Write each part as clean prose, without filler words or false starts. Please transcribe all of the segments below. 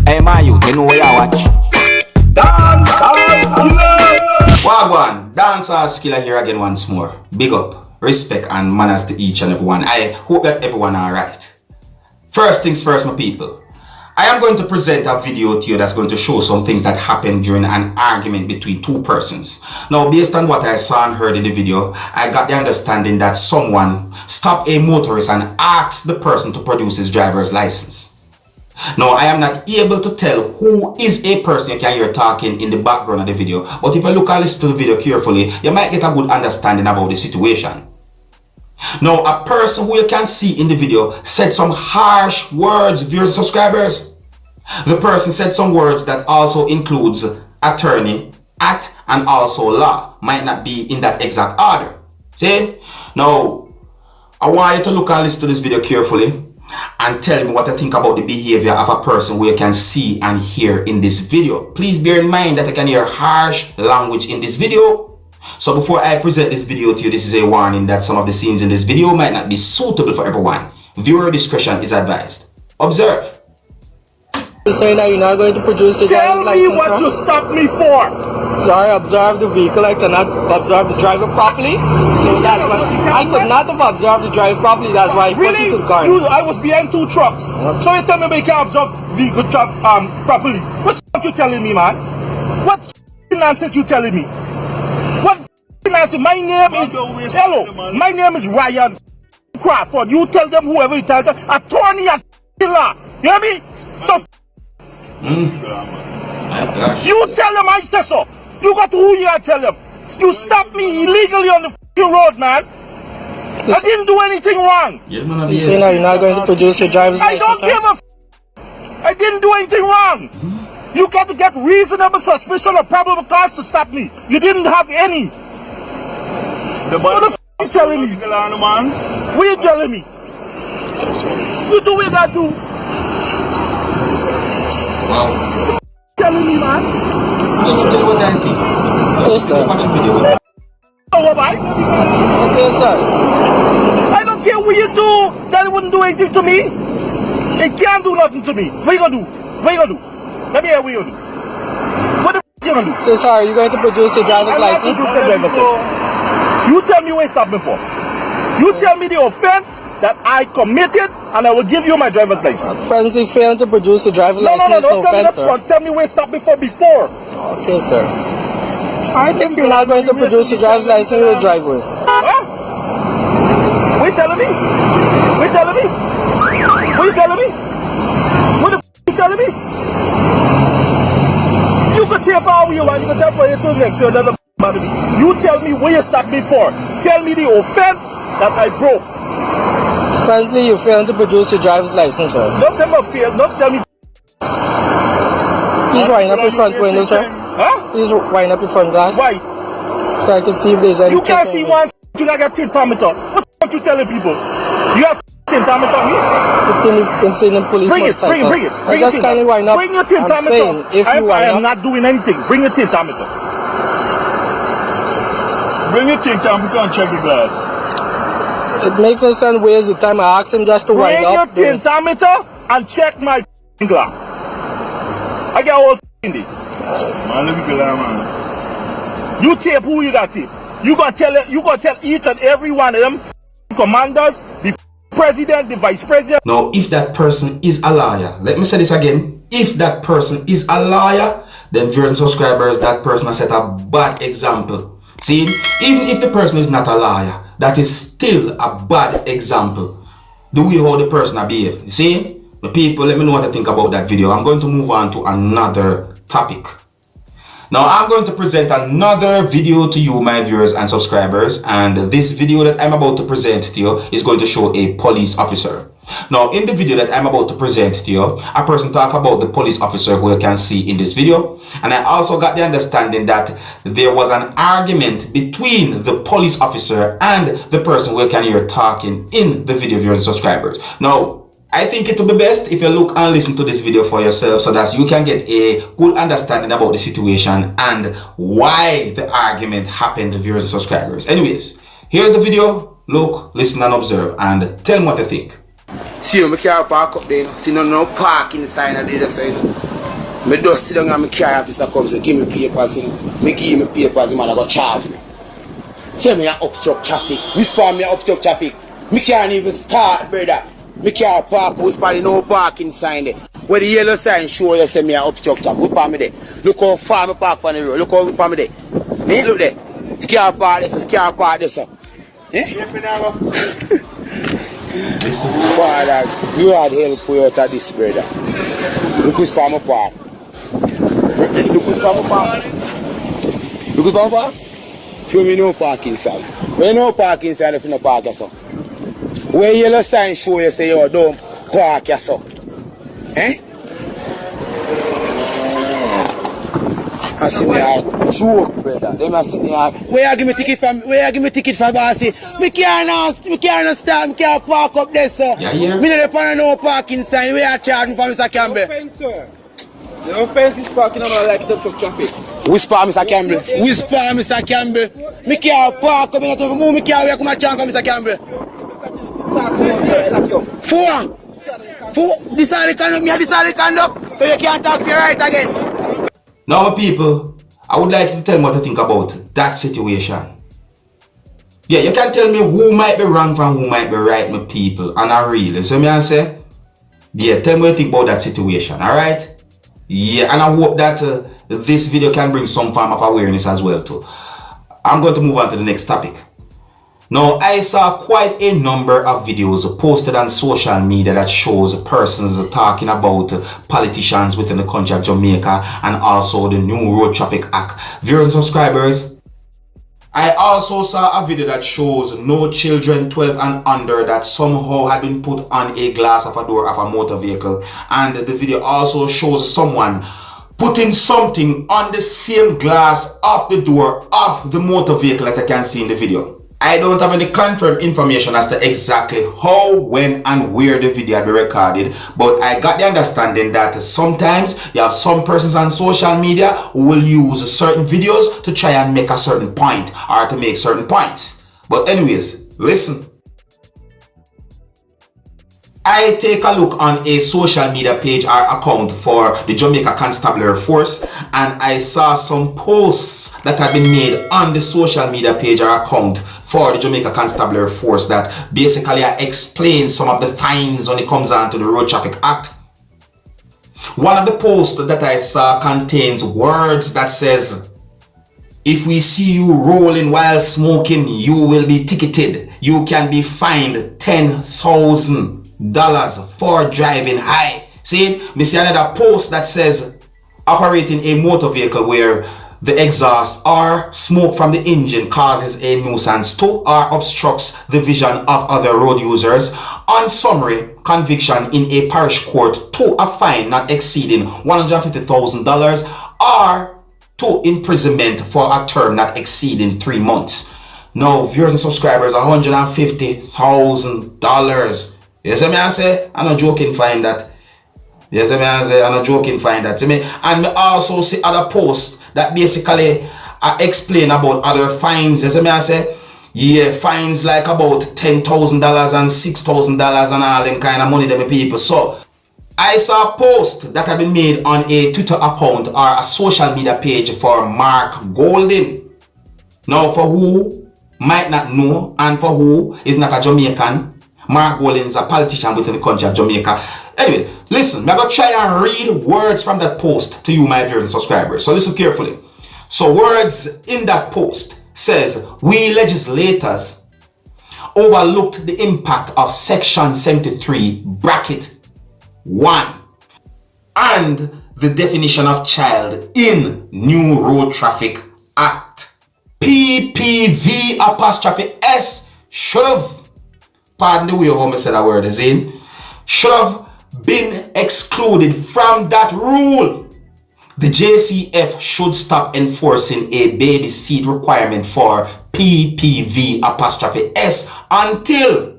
Hey my youth, you know where you watch? Dancehall skilla! Wagwan, Dancehall skilla here again once more. Big up, respect and manners to each and everyone. I hope that everyone are right. First things first, my people. I am going to present a video to you that's going to show some things that happened during an argument between two persons. Now, based on what I saw and heard in the video, I got the understanding that someone stopped a motorist and asked the person to produce his driver's license. Now, I am not able to tell who is a person you can hear talking in the background of the video, but if you look and listen to the video carefully, you might get a good understanding about the situation. Now, a person who you can see in the video said some harsh words, viewers and subscribers. The person said some words that also includes attorney, act, and also law. Might not be in that exact order. See? Now, I want you to look and listen to this video carefully and tell me what you think about the behavior of a person who you can see and hear in this video. Please bear in mind that I can hear harsh language in this video. So before I present this video to you, this is a warning that some of the scenes in this video might not be suitable for everyone. Viewer discretion is advised. Observe. You're saying that you're not going to produce your driver's license, Tell me what you stopped me for. Sorry, observe the vehicle. I cannot observe the driver properly. So that's why I could not have observed the driver properly. That's why I put you to the car. I was behind two trucks. So you tell me you can't observe the vehicle properly. What's you telling me, man? What nonsense you telling me? What nonsense? My name is hello. My name is Ryan Crawford. You tell them whoever you tell them. Attorney at law. You hear me? So you tell them I said so. You got to who you are tell them. You stopped me illegally on the road, man. I didn't do anything wrong. You're saying that you're not going to produce your driver's license? I don't give a I didn't do anything wrong. You got to get reasonable suspicion or probable cause to stop me. You didn't have any. What the f you telling me? What you telling me? You do what you got to. Wow. Telling me, man. I should tell you what I think. Let's watch a video. Oh, what, right? Okay, sir. I don't care what you do. That wouldn't do anything to me. It can't do nothing to me. What you gonna do? What you gonna do? Let me hear what you gonna do. What the f you gonna do? So sorry, you're going to produce your driver's license? You tell me what you stopped me for. You tell me the offense that I committed, and I will give you my driver's license. Presently failing to produce a driver's license, no offense, sir. Tell me where you stopped me for before. Okay, sir. Alright, if you're not going to produce your driver's license, you'll drive with. Huh? What you telling me? What you telling me? What you telling me? What the f you telling me? You can tape all you want, you can tape all your two next, you'll never bother me. You tell me where you stopped me for. Tell me the offense that I broke. Presently, you failing to produce your driver's license, sir. Don't tell me fear, don't tell me. Please wind up your front window, sir. Huh? Please wind up your front glass. Why? So I can see if there's any. You can't see one. You not got tintometer. What you telling people? You have tintometer on me? It's in the police motorcycle. Bring it. Just kindly wind up. Bring your tintometer. I'm saying, if you wind I am up, not doing anything. Bring your tintometer. Bring your tintometer and check the glass. It makes no sense. Where's the time? I asked him just to wind up. Bring your tintometer and check my glass. I got all in it. Man, let me get out, man. You tape who you got tape. You gonna tell each and every one of them commanders, the president, the vice president. Now, if that person is a liar, let me say this again. If that person is a liar, then viewers and subscribers, that person has set a bad example. See, even if the person is not a liar, that is still a bad example. The way how the person behave. You see, the people, let me know what I think about that video. I'm going to move on to another topic. Now, I'm going to present another video to you, my viewers and subscribers, and this video that I'm about to present to you is going to show a police officer. Now, in the video that I'm about to present to you, a person talk about the police officer who you can see in this video, and I also got the understanding that there was an argument between the police officer and the person who you can hear talking in the video, viewers and subscribers. Now, I think it would be best if you look and listen to this video for yourself so that you can get a good understanding about the situation and why the argument happened, viewers and subscribers. Anyways, here's the video. Look, listen and observe and tell me what you think. See, my car park up there. See, no parking sign on the other side. Me just sit down and my car officer comes and give me papers. Me give me papers, the man I go charge me. Tell me I obstruct traffic. Whisper me I obstruct traffic. Me can't even start, brother. Me can't park, whisper the no parking sign there. Where the yellow sign show you say me I obstruct traffic. Whisper me there. Look how far me park from the road. Look how whisper me there. Me look there. Car park this, car park this. Eh? Listen. Father, you had help me out of this, brother. Look whisper me park. Look whisper me park. Look whisper me park. Show me no parking sign. Where no parking sign if you no park yourself. Where yellow sign show you say you don't park yourself. Eh? I see me a joke, brother. Them a see me a where you give me ticket for bossy? Me can't start, me can't park up there, sir. Yeah, yeah. Me not find no parking sign. Where you charge me for Mr. Campbell? No offense, sir. The offense is parking on like it up traffic. Whisper, Mr. Campbell. Whisper, Mr. Campbell. Me can't park up, me not even move, me can't wait come and chance for Mr. Campbell. Four. This are the conduct, me this are the conduct. So you can't talk for your right again. Now, people, I would like you to tell me what you think about that situation. Yeah, you can tell me who might be wrong from who might be right, my people. And I really, so me I say, yeah, tell me what you think about that situation, alright? Yeah, and I hope that this video can bring some form of awareness as well too. I'm going to move on to the next topic. Now, I saw quite a number of videos posted on social media that shows persons talking about politicians within the country of Jamaica and also the new Road Traffic Act. Viewers and subscribers, I also saw a video that shows no children 12 and under that somehow had been put on a glass of a door of a motor vehicle, and the video also shows someone putting something on the same glass of the door of the motor vehicle that I can see in the video. I don't have any confirmed information as to exactly how, when, and where the video had been recorded, but I got the understanding that sometimes you have some persons on social media who will use certain videos to try and make a certain point or to make certain points. But anyways, listen. I take a look on a social media page or account for the Jamaica Constabulary Force, and I saw some posts that had been made on the social media page or account for the Jamaica Constabulary Force that basically explain some of the fines when it comes on to the Road Traffic Act. One of the posts that I saw contains words that says, "If we see you rolling while smoking, you will be ticketed. You can be fined $10,000 for driving high." See, we see another post that says, "Operating a motor vehicle where the exhaust or smoke from the engine causes a nuisance to or obstructs the vision of other road users. On summary, conviction in a parish court to a fine not exceeding $150,000 or to imprisonment for a term not exceeding 3 months." Now, viewers and subscribers, $150,000. Yes, I say, I'm not joking, find that. Yes, I say, I'm not joking, find that. And I also see other posts that basically explain about other fines. Yes, I say, yeah, fines like about $10,000 and $6,000 and all them kind of money them people. So I saw a post that had been made on a Twitter account or a social media page for Mark Golden. Now, for who might not know and for who is not a Jamaican, Mark Golden is a politician within the country of Jamaica. Anyway, listen, I'm going to try and read words from that post to you, my viewers and subscribers. So listen carefully. So words in that post says, "We legislators overlooked the impact of Section 73, bracket 1, and the definition of child in New Road Traffic Act. PPV apostrophe S should have," pardon the way how I said that word is in, "should have been excluded from that rule. The JCF should stop enforcing a baby seat requirement for PPV apostrophe S until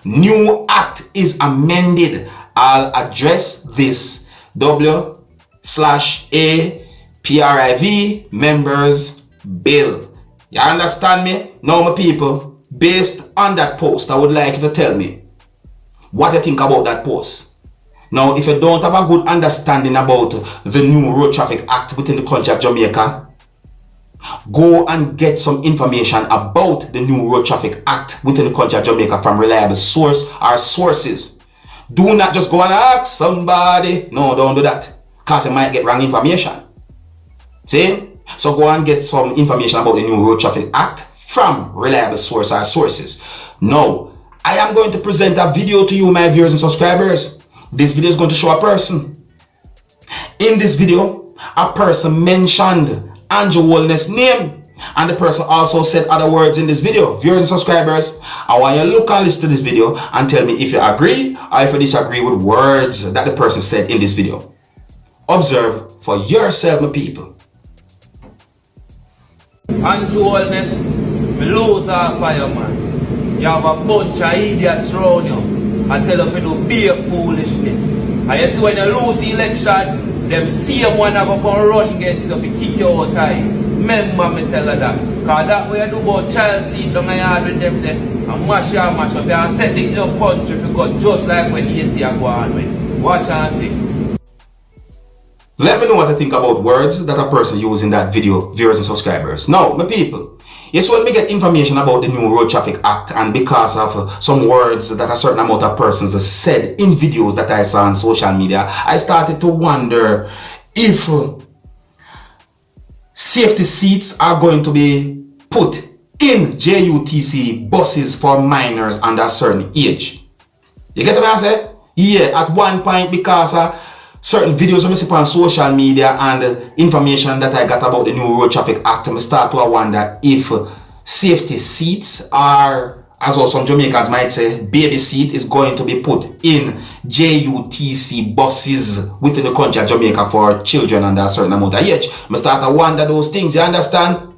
new act is amended. I'll address this W/A/PRIV members bill." You understand me? Now, my people, based on that post, I would like you to tell me what you think about that post. Now, if you don't have a good understanding about the new Road Traffic Act within the country of Jamaica, go and get some information about the new Road Traffic Act within the country of Jamaica from reliable source or sources. Do not just go and ask somebody. No, don't do that, because you might get wrong information. See? So go and get some information about the new Road Traffic Act from reliable source or sources. Now, I am going to present a video to you, my viewers and subscribers. This video is going to show a person. In this video, a person mentioned Andrew Wellness' name, and the person also said other words in this video. Viewers and subscribers, I want you to look and listen to this video and tell me if you agree or if you disagree with words that the person said in this video. Observe for yourself, my people. Andrew Wellness, me lose our fireman. You have a bunch of idiots around you. I tell you to do bare foolishness. And you see when you lose the election, them same one are going to run against you to kick you out time. Remember me tell you that. Because that way you do about child seat down the yard with them there and mash up and set the country to go just like when 80 are going with. Watch and see. Let me know what you think about words that a person used in that video, viewers and subscribers. Now, my people, yes, when we get information about the new Road Traffic Act, and because of some words that a certain amount of persons have said in videos that I saw on social media, I started to wonder if safety seats are going to be put in JUTC buses for minors under a certain age. You get what I'm saying? Yeah, at one point, because certain videos I see on social media and information that I got about the new Road Traffic Act, I start to wonder if safety seats are, as well some Jamaicans might say, baby seat is going to be put in JUTC buses within the country of Jamaica for children under a certain amount of age. I start to wonder those things, you understand?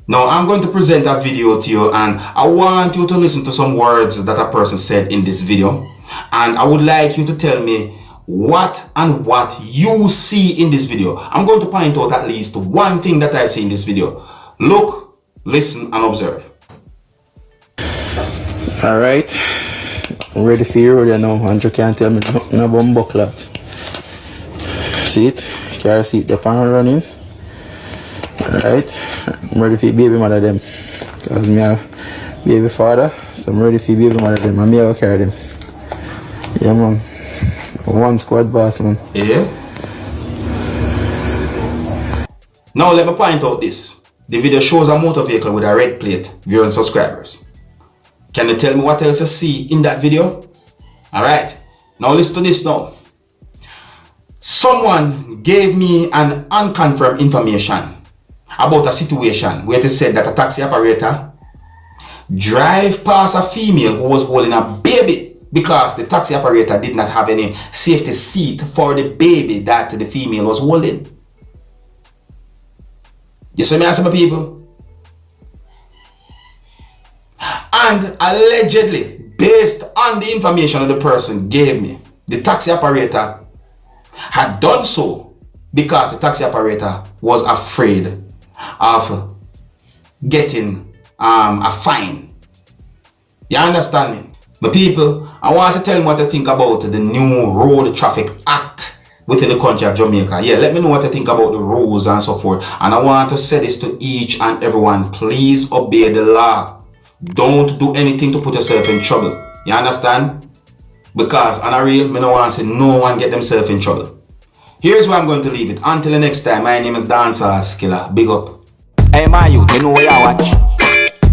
Now I'm going to present a video to you, and I want you to listen to some words that a person said in this video, and I would like you to tell me what you see in this video. I'm going to point out at least one thing that I see in this video. Look, listen and observe. Alright, I'm ready for you right now. Andrew can't tell me no bumbo clot. See it? Car seat the pan running. Alright, I'm ready for your baby mother them. Because me a baby father, so I'm ready for your baby mother them. And me I will carry them. Yeah man. One squad boss, man. Yeah. Now let me point out this. The video shows a motor vehicle with a red plate, viewers and subscribers. Can you tell me what else you see in that video? Alright. Now listen to this now. Someone gave me an unconfirmed information about a situation where it said that a taxi operator drive past a female who was holding a baby, because the taxi operator did not have any safety seat for the baby that the female was holding. You see me answer, my people? And allegedly, based on the information that the person gave me, the taxi operator had done so because the taxi operator was afraid of getting a fine. You understand me? My people, I want to tell me what you think about the new Road Traffic Act within the country of Jamaica. Yeah, let me know what you think about the rules and so forth. And I want to say this to each and everyone. Please obey the law. Don't do anything to put yourself in trouble. You understand? Because on a real, I don't want to see no one get themselves in trouble. Here's where I'm going to leave it. Until the next time, my name is Dancehall Skilla. Big up. Hey, my youth, you know where I watch?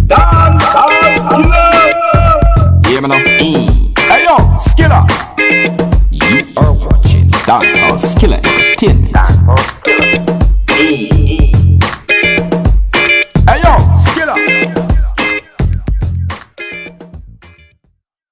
Dancehall skilla. Yeah, man. Hey yo, skilla. You are watching Dancehall Skilla Entertainment.